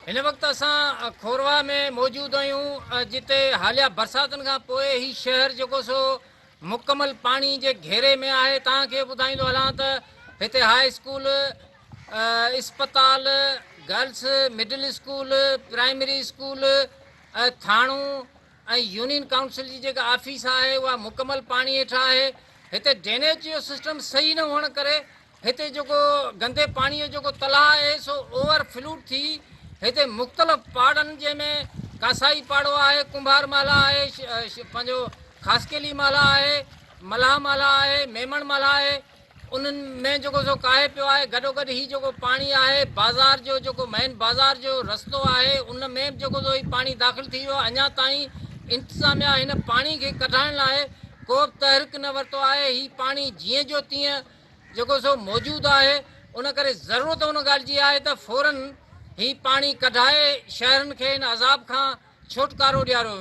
इन वक्त असां खोरवा में मौजूद आहियूं जिते हालिया बरसातुनि खां पोइ ही शहर जेको सो मुकमल पाणी जे घेरे में आहे। तव्हांखे ॿुधाईंदो हलां त हिते हाई स्कूल, इस्पताल, girls middle school, primary school, थाणो ऐं यूनियन काउंसिल जी जेका ऑफिस आहे उहा मुकमल पाणी हेठि आहे। हिते ड्रेनेज जो सिस्टम सही न हुअण करे हिते जेको गंदे पाणीअ जो जेको तलाउ आहे सो ओवर फ्लूड थी हिते मुख़्तलिफ़ पाड़नि जंहिंमें कासाई पाड़ो आहे, कुंभार माला आहे, पंहिंजो ख़ासकेली माला आहे, मलाह माला आहे, मेमण माला आहे, उन्हनि में जेको सो काहे पियो आहे। गॾोगॾु ही जेको पाणी आहे बाज़ार जो जेको मेन बाज़ार जो रस्तो आहे उन में जेको सो ही पाणी दाख़िल थी वियो आहे। अञा ताईं इंतिज़ामिया हिन पाणी खे कढाइण लाइ को बि तहरीक न वरितो आहे। ही पाणी जीअं जो तीअं जेको सो मौजूदु आहे, उन करे ज़रूरत उन ॻाल्हि जी आहे त फ़ौरन ही पाणी कढाए शहरनि खे हिन अज़ाब खां छुटकारो ॾियारियो वञे।